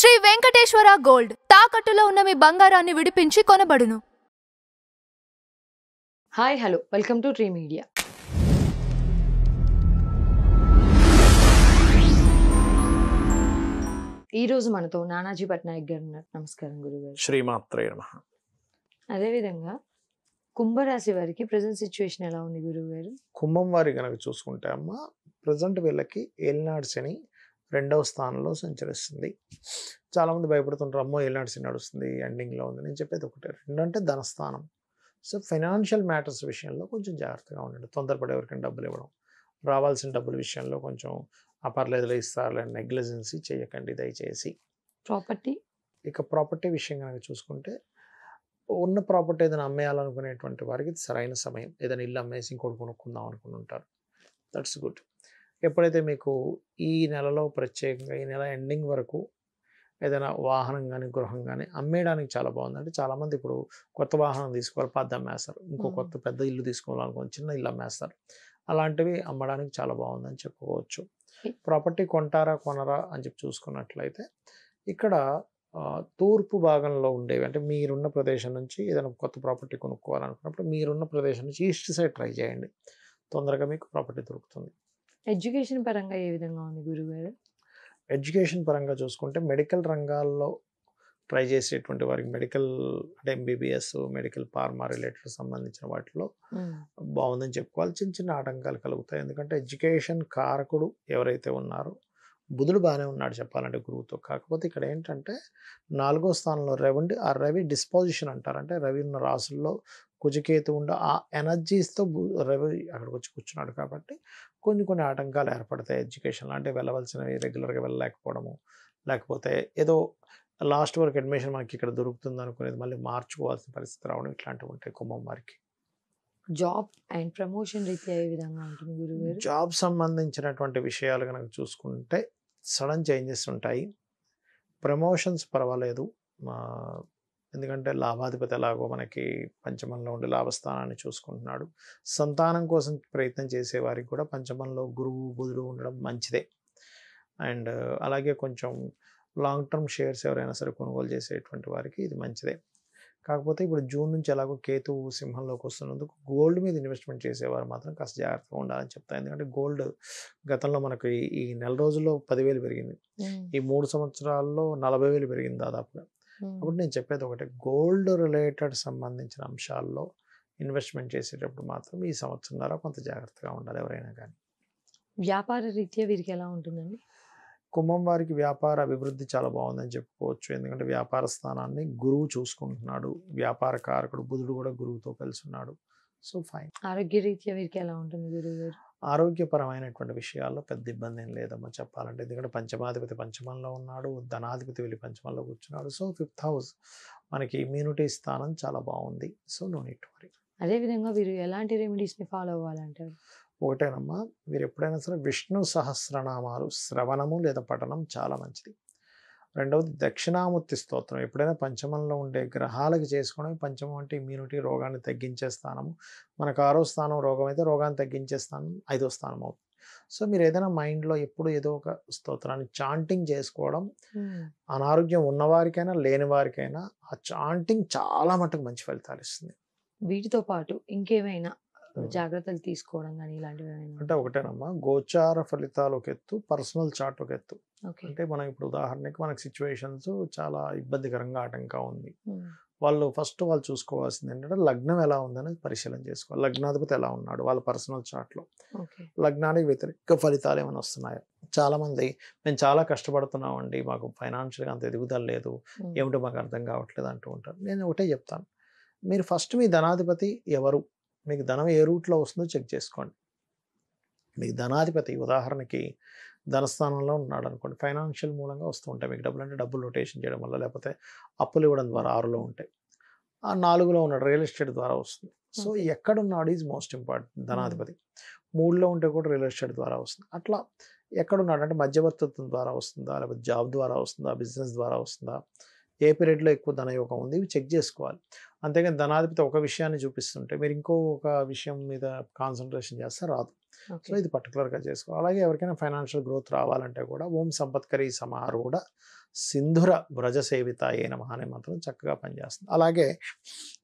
Shri Venkateswara gold తాకట్టులో ఉన్న మీ బంగారాన్ని విడిపించి కొనబడును. Hi hello welcome to tree media. ఈ రోజు మనతో నానాజీ పట్నాయక్ గారు ఉన్నారు. నమస్కారం గురుగారు. శ్రీమాత్రే నమః. అదేవిధంగా కుంభరాశి వారికి ప్రజెంట్ సిచ్యువేషన్ ఎలా ఉంది గురుగారు? కుంభం వారి కనుక చూసుకుంటే అమ్మ ప్రజెంట్ వీళ్ళకి ఏలినాడు శని 2వ స్థానంలో సంచరిస్తుంది. చాలామంది భయపడుతుంటారు, అమ్మో ఏలినాడు శని నడుస్తుంది, ఎండింగ్లో ఉంది. నేను చెప్పేది ఒకటే, 2 అంటే ధనస్థానం. సో ఫైనాన్షియల్ మ్యాటర్స్ విషయంలో కొంచెం జాగ్రత్తగా ఉండండి. తొందరపడి ఎవరికైనా డబ్బులు ఇవ్వడం, రావాల్సిన డబ్బుల విషయంలో కొంచెం పర్లేదులే ఇస్తారులే నెగ్లిజెన్సీ చేయకండి దయచేసి. ప్రాపర్టీ, ఇక ప్రాపర్టీ విషయం కనుక చూసుకుంటే ఉన్న ప్రాపర్టీ ఏదైనా అమ్మేయాలనుకునేటువంటి వారికి ఇది సరైన సమయం. ఏదైనా ఇల్లు అమ్మేసి ఇంకోటి కొనుక్కుందాం అనుకుని ఉంటారు, దట్స్ గుడ్. ఎప్పుడైతే మీకు ఈ నెలలో ప్రత్యేకంగా ఈ నెల ఎండింగ్ వరకు ఏదైనా వాహనం కానీ గృహం కానీ అమ్మేయడానికి చాలా బాగుంది. అంటే చాలామంది ఇప్పుడు కొత్త వాహనం తీసుకోవాలి, పెద్ద అమ్మేస్తారు. ఇంకో కొత్త పెద్ద ఇల్లు తీసుకోవాలనుకుని చిన్న ఇల్లు అమ్మేస్తారు. అలాంటివి అమ్మడానికి చాలా బాగుందని చెప్పుకోవచ్చు. ప్రాపర్టీ కొంటారా కొనరా అని చెప్పి చూసుకున్నట్లయితే ఇక్కడ తూర్పు భాగంలో ఉండేవి, అంటే మీరున్న ప్రదేశం నుంచి ఏదైనా కొత్త ప్రాపర్టీ కొనుక్కోవాలనుకున్నప్పుడు మీరున్న ప్రదేశం నుంచి ఈస్ట్ సైడ్ ట్రై చేయండి, తొందరగా మీకు ప్రాపర్టీ దొరుకుతుంది. ఎడ్యుకేషన్ పరంగా ఏ విధంగా ఉంది గురుగారు? ఎడ్యుకేషన్ పరంగా చూసుకుంటే మెడికల్ రంగాల్లో ట్రై చేసేటువంటి వారికి మెడికల్ అంటే ఎంబీబీఎస్, మెడికల్ ఫార్మా రిలేటెడ్ సంబంధించిన వాటిలో బాగుందని చెప్పుకోవాలి. చిన్న చిన్న ఆటంకాలు కలుగుతాయి, ఎందుకంటే ఎడ్యుకేషన్ కారకుడు ఎవరైతే ఉన్నారో బుధుడు బాగానే ఉన్నాడు చెప్పాలంటే గురువుతో. కాకపోతే ఇక్కడ ఏంటంటే 4వ స్థానంలో రవి ఉండి, ఆ రవి డిస్పోజిషన్ అంటారు, అంటే రవి ఉన్న రాసుల్లో కుజకేతు ఉండి ఆ ఎనర్జీస్తో రవి అక్కడికి వచ్చి కూర్చున్నాడు. కాబట్టి కొన్ని ఆటంకాలు ఏర్పడతాయి ఎడ్యుకేషన్లో. అంటే వెళ్ళవలసినవి రెగ్యులర్గా వెళ్ళలేకపోవడము, లేకపోతే ఏదో లాస్ట్ వరకు అడ్మిషన్ మనకి ఇక్కడ దొరుకుతుంది అనుకునేది మళ్ళీ మార్చుకోవాల్సిన పరిస్థితి రావడం, ఇట్లాంటివి ఉంటాయి కుంభం వారికి. జాబ్ అండ్ ప్రమోషన్ రీత్యా ఏ విధంగా ఉంటుంది గురుగారు? జాబ్ సంబంధించినటువంటి విషయాలు కనుక చూసుకుంటే సడన్ చేంజెస్ ఉంటాయి. ప్రమోషన్స్ పర్వాలేదు, ఎందుకంటే లాభాధిపతి ఎలాగో మనకి పంచమంలో ఉండి లాభస్థానాన్ని చూసుకుంటున్నాడు. సంతానం కోసం ప్రయత్నం చేసేవారికి కూడా పంచమంలో గురువు బుధుడు ఉండడం మంచిదే. అండ్ అలాగే కొంచెం లాంగ్ టర్మ్ షేర్స్ ఎవరైనా సరే కొనుగోలు చేసేటువంటి వారికి ఇది మంచిదే. కాకపోతే ఇప్పుడు జూన్ నుంచి ఎలాగో కేతువు సింహంలోకి వస్తున్నందుకు గోల్డ్ మీద ఇన్వెస్ట్మెంట్ చేసేవారు మాత్రం కాస్త జాగ్రత్తగా ఉండాలని చెప్తాను. ఎందుకంటే గోల్డ్ గతంలో మనకు ఈ నెల రోజుల్లో 10,000 పెరిగింది, ఈ 3 సంవత్సరాల్లో 40,000 పెరిగింది దాదాపుగా. అప్పుడు నేను చెప్పేది ఒకటే, గోల్డ్ రిలేటెడ్ సంబంధించిన అంశాల్లో ఇన్వెస్ట్మెంట్ చేసేటప్పుడు మాత్రం ఈ సంవత్సరంన్నర కొంత జాగ్రత్తగా ఉండాలి ఎవరైనా కానీ. వ్యాపార రీత్యా వీరికి ఎలా ఉంటుందండి? కుంభం వారికి వ్యాపార అభివృద్ధి చాలా బాగుందని చెప్పుకోవచ్చు. ఎందుకంటే వ్యాపార స్థానాన్ని గురువు చూసుకుంటున్నాడు, వ్యాపార కారకుడు బుధుడు కూడా గురువుతో కలిసి ఉన్నాడు. So fine. ఆరోగ్య రీత్యా వీరికి ఎలా ఉంటుంది గురుగారు? ఆరోగ్యపరమైనటువంటి విషయాల్లో పెద్ద ఇబ్బంది ఏం లేదమ్మా చెప్పాలంటే, ఎందుకంటే పంచమాధిపతి పంచమంలో ఉన్నాడు, ధనాధిపతి వెళ్ళి పంచమంలో కూర్చున్నాడు. సో 5th హౌస్ మనకి ఇమ్యూనిటీ స్థానం చాలా బాగుంది. So no need to worry. అదేవిధంగా వీరు ఎలాంటి రెమెడీస్ని ఫాలో అవ్వాలంటారు? ఒకటేనమ్మా, మీరు ఎప్పుడైనా సరే విష్ణు సహస్రనామాలు శ్రవణము లేదా పఠనం చాలా మంచిది. రెండవది దక్షిణామూర్తి స్తోత్రం ఎప్పుడైనా పంచమంలో ఉండే గ్రహాలకి చేసుకోవడం. పంచమం అంటే ఇమ్యూనిటీ, రోగాన్ని తగ్గించే స్థానము. మనకు 6వ స్థానం రోగం అయితే రోగాన్ని తగ్గించే స్థానం 5వ స్థానం అవుతుంది. సో మీరు ఏదైనా మైండ్లో ఎప్పుడు ఏదో ఒక స్తోత్రాన్ని చాంటింగ్ చేసుకోవడం, అనారోగ్యం ఉన్నవారికైనా లేని వారికైనా ఆ చాంటింగ్ చాలా మటుకు మంచి ఫలితాలు ఇస్తుంది. వీటితో పాటు ఇంకేమైనా జాగ్రత్తలు తీసుకోవడం కానీ ఇలాంటివి అంటే ఒకటేనమ్మా, గోచార ఫలితాలు ఒక ఎత్తు, పర్సనల్ చార్ట్ ఒక ఎత్తు. అంటే మనం ఇప్పుడు ఉదాహరణకి మనకి సిచ్యువేషన్స్ చాలా ఇబ్బందికరంగా ఆటంకం ఉంది, వాళ్ళు చూసుకోవాల్సింది ఏంటంటే లగ్నం ఎలా ఉందనేది పరిశీలన చేసుకోవాలి. లగ్నాధిపతి ఎలా ఉన్నాడు వాళ్ళ పర్సనల్ చార్ట్లో, లగ్నానికి వ్యతిరేక ఫలితాలు ఏమైనా వస్తున్నాయో. చాలామంది మేము చాలా కష్టపడుతున్నామండి, మాకు ఫైనాన్షియల్గా అంత ఎదుగుదల లేదు, ఏమిటో మాకు అర్థం కావట్లేదు అంటూ ఉంటారు. నేను ఒకటే చెప్తాను, మీరు ఫస్ట్ మీ ధనాధిపతి ఎవరు, మీకు ధనం ఏ రూట్లో వస్తుందో చెక్ చేసుకోండి. మీకు ధనాధిపతి ఉదాహరణకి ధనస్థానంలో ఉన్నాడు అనుకోండి, ఫైనాన్షియల్ మూలంగా వస్తూ ఉంటాయి మీకు డబ్బులు. అంటే డబ్బులు రొటేషన్ చేయడం వల్ల, లేకపోతే అప్పులు ఇవ్వడం ద్వారా 6లో ఉంటాయి. ఆ 4లో ఉన్నాడు రియల్ ఎస్టేట్ ద్వారా వస్తుంది. సో ఎక్కడున్నాడు ఈజ్ మోస్ట్ ఇంపార్టెంట్. ధనాధిపతి 3లో ఉంటే కూడా రియల్ ఎస్టేట్ ద్వారా వస్తుంది. అట్లా ఎక్కడున్నాడు అంటే మధ్యవర్తిత్వం ద్వారా వస్తుందా, లేకపోతే జాబ్ ద్వారా వస్తుందా, బిజినెస్ ద్వారా వస్తుందా, ఏ పీరియడ్లో ఎక్కువ ధనయోగం ఉంది, ఇవి చెక్ చేసుకోవాలి. అంతేగాని ధనాధిపతి ఒక విషయాన్ని చూపిస్తుంటే మీరు ఇంకో ఒక విషయం మీద కాన్సన్ట్రేషన్ చేస్తే రాదు. సో ఇది పర్టికులర్గా చేసుకోవాలి. అలాగే ఎవరికైనా ఫైనాన్షియల్ గ్రోత్ రావాలంటే కూడా ఓం సంపత్కరీ సమారూఢ సింధుర వ్రజ సేవిత ఏ నమః అనే మంత్రం చక్కగా పనిచేస్తుంది. అలాగే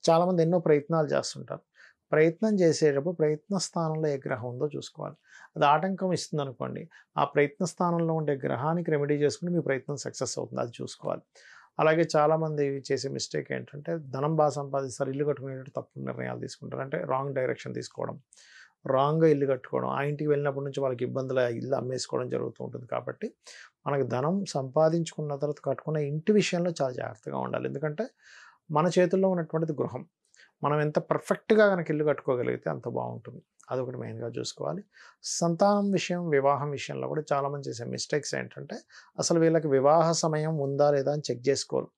చాలామంది ఎన్నో ప్రయత్నాలు చేస్తుంటారు. ప్రయత్నం చేసేటప్పుడు ప్రయత్న స్థానంలో ఏ గ్రహం ఉందో చూసుకోవాలి. అది ఆటంకం ఇస్తుంది అనుకోండి, ఆ ప్రయత్న స్థానంలో ఉండే గ్రహానికి రెమెడీ చేసుకుని మీ ప్రయత్నం సక్సెస్ అవుతుంది, అది చూసుకోవాలి. అలాగే చాలామంది చేసే మిస్టేక్ ఏంటంటే ధనం బాగా సంపాదిస్తారు, ఇల్లు కట్టుకునేటట్టు తప్పుడు నిర్ణయాలు తీసుకుంటారు. అంటే రాంగ్ డైరెక్షన్ తీసుకోవడం, రాంగ్గా ఇల్లు కట్టుకోవడం, ఆ ఇంటికి వెళ్ళినప్పటి నుంచి వాళ్ళకి ఇబ్బందులు, ఇల్లు అమ్మేసుకోవడం జరుగుతూ ఉంటుంది. కాబట్టి మనకి ధనం సంపాదించుకున్న తర్వాత కట్టుకున్న ఇంటి విషయంలో చాలా జాగ్రత్తగా ఉండాలి. ఎందుకంటే మన చేతుల్లో ఉన్నటువంటిది గృహం. మనం ఎంత పర్ఫెక్ట్గా కనుక ఇల్లు కట్టుకోగలిగితే అంత బాగుంటుంది. అదొకటి మెయిన్గా చూసుకోవాలి. సంతానం విషయం, వివాహం విషయంలో కూడా చాలామంది చేసే మిస్టేక్స్ ఏంటంటే అసలు వీళ్ళకి వివాహ సమయం ఉందా లేదా అని చెక్ చేసుకోరు.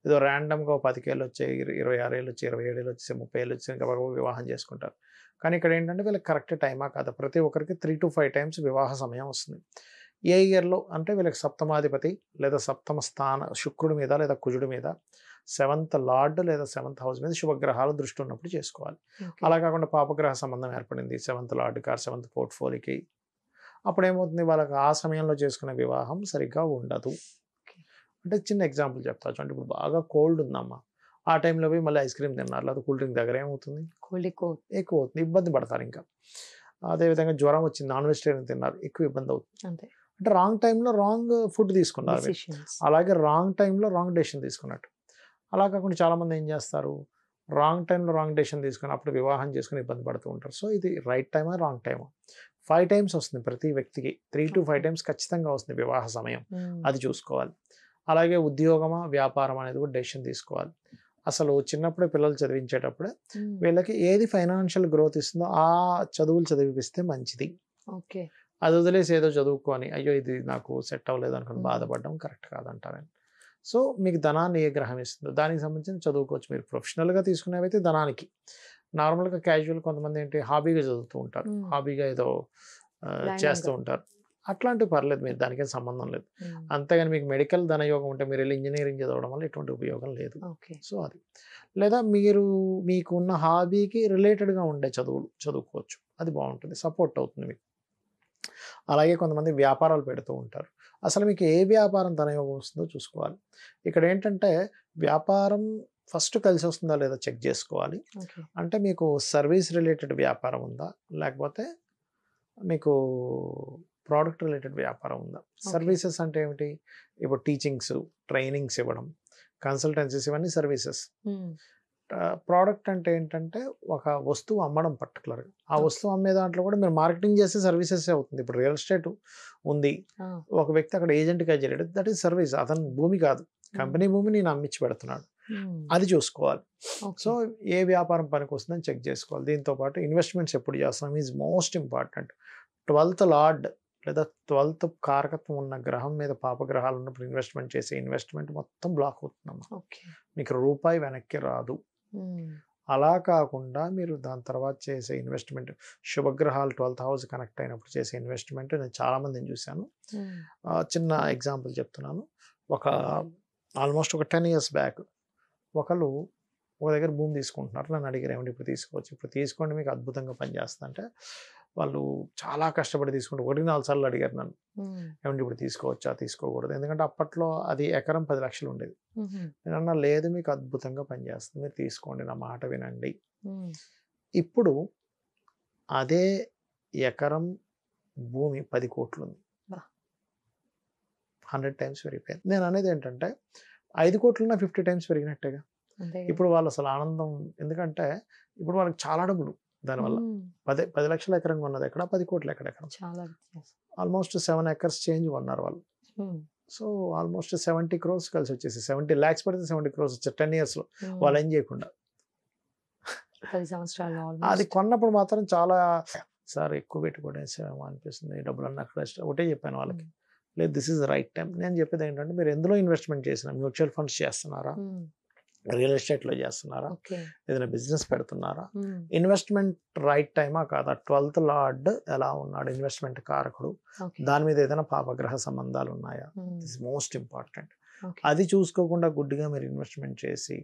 ఏదో ర్యాండమ్గా 10 ఏళ్ళు వచ్చాయి, 26 ఏళ్ళు వచ్చి, 27 ఏళ్ళు వచ్చి, 30 ఏళ్ళు వచ్చి ఇంకా వివాహం చేసుకుంటారు. కానీ ఇక్కడ ఏంటంటే వీళ్ళకి కరెక్ట్ టైమా కాదా, ప్రతి ఒక్కరికి 3 to 5 టైమ్స్ వివాహ సమయం వస్తుంది. ఏ ఇయర్లో అంటే వీళ్ళకి సప్తమాధిపతి లేదా సప్తమ స్థాన శుక్రుడి మీద లేదా కుజుడి మీద 7th లార్డ్ లేదా 7th హౌస్ మీద శుభగ్రహాల దృష్టి ఉన్నప్పుడు చేసుకోవాలి. అలా కాకుండా పాపగ్రహ సంబంధం ఏర్పడింది 7th లార్డ్కి 7th పోర్ట్ఫోలియోకి, అప్పుడు ఏమవుతుంది, వాళ్ళకి ఆ సమయంలో చేసుకునే వివాహం సరిగ్గా ఉండదు. అంటే చిన్న ఎగ్జాంపుల్ చెప్తా చూడండి. ఇప్పుడు బాగా కోల్డ్ ఉందమ్మా, ఆ టైంలో పోయి మళ్ళీ ఐస్ క్రీమ్ తిన్నారు లేదా కూల్ డ్రింక్ దగ్గర ఏమవుతుంది, కోల్డ్ ఎక్కువ అవుతుంది, ఇబ్బంది పడతారు. ఇంకా అదేవిధంగా జ్వరం వచ్చింది, నాన్ వెజిటేరియన్ తిన్నారు, ఎక్కువ ఇబ్బంది అవుతుంది. అంటే రాంగ్ టైంలో రాంగ్ ఫుడ్ తీసుకున్నారు, అలాగే రాంగ్ టైంలో రాంగ్ డెసిషన్ తీసుకున్నట్టు. అలా కాకుండా చాలామంది ఏం చేస్తారు, రాంగ్ టైంలో రాంగ్ డెసిషన్ తీసుకుని అప్పుడు వివాహం చేసుకుని ఇబ్బంది పడుతూ ఉంటారు. సో ఇది రైట్ టైమా రాంగ్ టైమా? 5 times వస్తుంది ప్రతి వ్యక్తికి, 3 to 5 times ఖచ్చితంగా వస్తుంది వివాహ సమయం, అది చూసుకోవాలి. అలాగే ఉద్యోగమా వ్యాపారం అనేది కూడా డెసిషన్ తీసుకోవాలి. అసలు చిన్నప్పుడే పిల్లలు చదివించేటప్పుడే వీళ్ళకి ఏది ఫైనాన్షియల్ గ్రోత్ ఇస్తుందో ఆ చదువులు చదివిపిస్తే మంచిది. అది వదిలేసి ఏదో చదువుకొని అయ్యో ఇది నాకు సెట్ అవ్వలేదు అనుకుని బాధపడడం కరెక్ట్ కాదంటారండి. సో మీకు ధనాన్ని ఏ గ్రహం ఇస్తుందో దానికి సంబంధించి చదువుకోవచ్చు. మీరు ప్రొఫెషనల్గా తీసుకునేవైతే ధనానికి, నార్మల్గా క్యాజువల్ కొంతమంది ఏంటి హాబీగా చదువుతూ ఉంటారు, హాబీగా ఏదో చేస్తూ ఉంటారు, అట్లాంటివి పర్లేదు, మీరు దానికేం సంబంధం లేదు. అంతేగాని మీకు మెడికల్ ధనయోగం ఉంటే మీరు వెళ్ళి ఇంజనీరింగ్ చదవడం వల్ల ఎటువంటి ఉపయోగం లేదు. సో అది, లేదా మీరు మీకు ఉన్న హాబీకి రిలేటెడ్గా ఉండే చదువులు చదువుకోవచ్చు, అది బాగుంటుంది, సపోర్ట్ అవుతుంది మీకు. అలాగే కొంతమంది వ్యాపారాలు పెడుతూ ఉంటారు. అసలు మీకు ఏ వ్యాపారం ధనయోగం వస్తుందో చూసుకోవాలి. ఇక్కడ ఏంటంటే వ్యాపారం ఫస్ట్ కలిసి వస్తుందా లేదా చెక్ చేసుకోవాలి. అంటే మీకు సర్వీస్ రిలేటెడ్ వ్యాపారం ఉందా, లేకపోతే మీకు ప్రోడక్ట్ రిలేటెడ్ వ్యాపారం ఉందా. సర్వీసెస్ అంటే ఏమిటి, ఇప్పుడు టీచింగ్స్, ట్రైనింగ్స్ ఇవ్వడం, కన్సల్టెన్సీస్, ఇవన్నీ సర్వీసెస్. ప్రోడక్ట్ అంటే ఏంటంటే ఒక వస్తువు అమ్మడం పర్టికులర్గా, ఆ వస్తువు అమ్మే దాంట్లో కూడా మీరు మార్కెటింగ్ చేసే సర్వీసెస్ అవుతుంది. ఇప్పుడు రియల్ ఎస్టేట్ ఉంది, ఒక వ్యక్తి అక్కడ ఏజెంట్గా చేరాడు, దట్ ఈస్ సర్వీస్. అతని భూమి కాదు, కంపెనీ భూమి నేను అమ్మించి పెడుతున్నాడు, అది చూసుకోవాలి. సో ఏ వ్యాపారం పనికి వస్తుందని చెక్ చేసుకోవాలి. దీంతోపాటు ఇన్వెస్ట్మెంట్స్ ఎప్పుడు చేస్తాం is most important. 12th lord లేదా 12th కారకత్వం ఉన్న గ్రహం మీద పాపగ్రహాలు ఉన్నప్పుడు ఇన్వెస్ట్మెంట్ చేసే ఇన్వెస్ట్మెంట్ మొత్తం బ్లాక్ అవుతుందమ్మా, మీకు రూపాయి వెనక్కి రాదు. అలా కాకుండా మీరు దాని తర్వాత చేసే ఇన్వెస్ట్మెంట్, శుభగ్రహాలు 12th హౌస్ కనెక్ట్ అయినప్పుడు చేసే ఇన్వెస్ట్మెంట్ నేను చాలామందిని చూశాను. చిన్న ఎగ్జాంపుల్ చెప్తున్నాను. ఆల్మోస్ట్ ఒక 10 years బ్యాక్ ఒకళ్ళు ఒక దగ్గర భూమి తీసుకుంటున్నారు, నన్ను అడిగారు ఏమంటే ఇప్పుడు తీసుకోవచ్చు, ఇప్పుడు తీసుకోండి మీకు అద్భుతంగా పనిచేస్తుంది అంటే, వాళ్ళు చాలా కష్టపడి తీసుకుంటే 1-4 సార్లు అడిగారు నన్ను ఏమంటే ఇప్పుడు తీసుకోవచ్చా తీసుకోకూడదు, ఎందుకంటే అప్పట్లో అది ఎకరం 10 లక్షలు ఉండేది. నేను అన్నా లేదు మీకు అద్భుతంగా పనిచేస్తుంది, మీరు తీసుకోండి, నా మాట వినండి. ఇప్పుడు అదే ఎకరం భూమి 10 కోట్లు ఉంది, 100 times పెరిగిపోయింది. నేను అనేది ఏంటంటే 5 కోట్లున్నా 50 times పెరిగినట్టేగా. ఇప్పుడు వాళ్ళు అసలు ఆనందం, ఎందుకంటే ఇప్పుడు వాళ్ళకి చాలా డబ్బులు దానివల్ల. 10 లక్షల ఎకరం ఉన్నది ఎక్కడ, 10 కోట్ల ఎకరం, ఆల్మోస్ట్ 7 acres చేంజ్ కొన్నారు వాళ్ళు. సో ఆల్మోస్ట్ 70 crores కలిసి వచ్చేసి 70 lakhs పడితే 70 crores వచ్చారు 10 years లో, వాళ్ళు ఏం చేయకుండా. 10 సంవత్సరాలు అది కొన్నప్పుడు మాత్రం చాలా సార్ ఎక్కువ పెట్టుకోవడం అనిపిస్తుంది, డబ్బులన్నీ అక్కడ ఒకటే చెప్పాను వాళ్ళకి, లేదు దిస్ ఈజ్ రైట్ టైం. నేను చెప్పేది ఏంటంటే మీరు ఎందులో ఇన్వెస్ట్మెంట్ చేసినా, మ్యూచువల్ ఫండ్స్ చేస్తున్నారా, రియల్ ఎస్టేట్లో చేస్తున్నారా, ఏదైనా బిజినెస్ పెడుతున్నారా, ఇన్వెస్ట్మెంట్ రైట్ టైమా కాదా, 12th లార్డ్ ఎలా ఉన్నాడు ఇన్వెస్ట్మెంట్ కారకుడు, దాని మీద ఏదైనా పాపగ్రహ సంబంధాలు ఉన్నాయా, దిస్ మోస్ట్ ఇంపార్టెంట్. అది చూసుకోకుండా గుడ్డిగా మీరు ఇన్వెస్ట్మెంట్ చేసి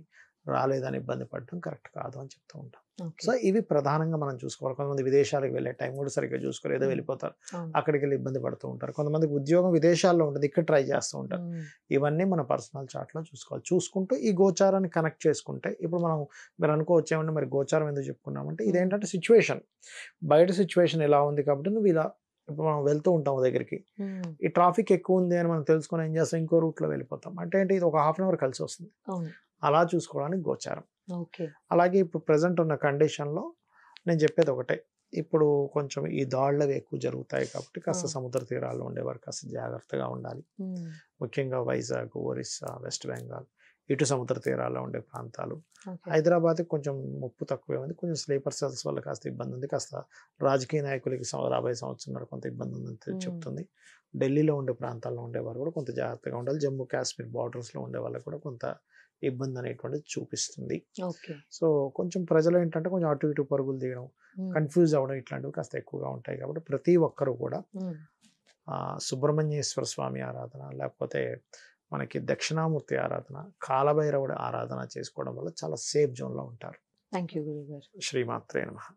రాలేదని ఇబ్బంది పడడం కరెక్ట్ కాదు అని చెప్తూ ఉంటాం. ఓకే. సో ఇవి ప్రధానంగా మనం చూసుకోవాలి. కొంతమంది విదేశాలకు వెళ్ళే టైం కూడా సరిగ్గా చూసుకోరు, ఏదో వెళ్ళిపోతారు, అవును. అక్కడికి వెళ్ళి ఇబ్బంది పడుతూ ఉంటారు. కొంతమందికి ఉద్యోగం విదేశాల్లో ఉంటుంది, ఇక్కడ ట్రై చేస్తూ ఉంటారు. ఇవన్నీ మన పర్సనల్ చార్ట్లో చూసుకోవాలి. చూసుకుంటూ ఈ గోచారాన్ని కనెక్ట్ చేసుకుంటే, ఇప్పుడు మనం మీరు అనుకోవచ్చు ఏమంటే మరి గోచారం ఎందుకు చెప్పుకున్నామంటే, ఇదేంటంటే సిచ్యువేషన్, బయట సిచ్యువేషన్ ఎలా ఉంది కాబట్టి నువ్వు ఇలా, ఇప్పుడు మనం వెళ్తూ ఉంటాం దగ్గరికి, ఈ ట్రాఫిక్ ఎక్కువ ఉంది అని మనం తెలుసుకొని ఏం చేస్తాం, ఇంకో రూట్లో వెళ్ళిపోతాం. అంటే ఏంటి, ఇది ఒక హాఫ్ అన్ అవర్ కలిసి వస్తుంది. అవును. అలా చూసుకోవడానికి గోచారం. ఓకే. అలాగే ఇప్పుడు ప్రజెంట్ ఉన్న కండిషన్లో నేను చెప్పేది ఒకటే, ఇప్పుడు కొంచెం ఈ దాడులు ఎక్కువ జరుగుతాయి కాబట్టి కాస్త సముద్ర తీరాల్లో ఉండేవారు కాస్త జాగ్రత్తగా ఉండాలి. ముఖ్యంగా వైజాగ్, ఒరిస్సా, వెస్ట్ బెంగాల్ ఇటు సముద్ర తీరాల్లో ఉండే ప్రాంతాలు. ఓకే. హైదరాబాద్ కొంచెం ముప్పు తక్కువే ఉంది, కొంచెం స్లీపర్ సెల్స్ వల్ల కాస్త ఇబ్బంది ఉంది, కాస్త రాజకీయ నాయకులకి రాబోయే సంవత్సరం కొంత ఇబ్బంది ఉందని చెప్తుంది. ఢిల్లీలో ఉండే ప్రాంతాల్లో ఉండేవారు కూడా కొంత జాగ్రత్తగా ఉండాలి. జమ్మూ కాశ్మీర్ బార్డర్స్లో ఉండే వాళ్ళకి కూడా కొంత ఇబ్బంది అనేటువంటిది చూపిస్తుంది. ఓకే. సో కొంచెం ప్రజలు ఏంటంటే కొంచెం అటు ఇటు పరుగులు తీయడం, కన్ఫ్యూజ్ అవ్వడం ఇట్లాంటివి కాస్త ఎక్కువగా ఉంటాయి. కాబట్టి ప్రతి ఒక్కరు కూడా సుబ్రహ్మణ్యేశ్వర స్వామి ఆరాధన, లేకపోతే మనకి దక్షిణామూర్తి ఆరాధన, కాలభైరవుడి ఆరాధన చేసుకోవడం వల్ల చాలా సేఫ్ జోన్లో ఉంటారు. థ్యాంక్ యూ గురుగారు. శ్రీమాత్రే నమః.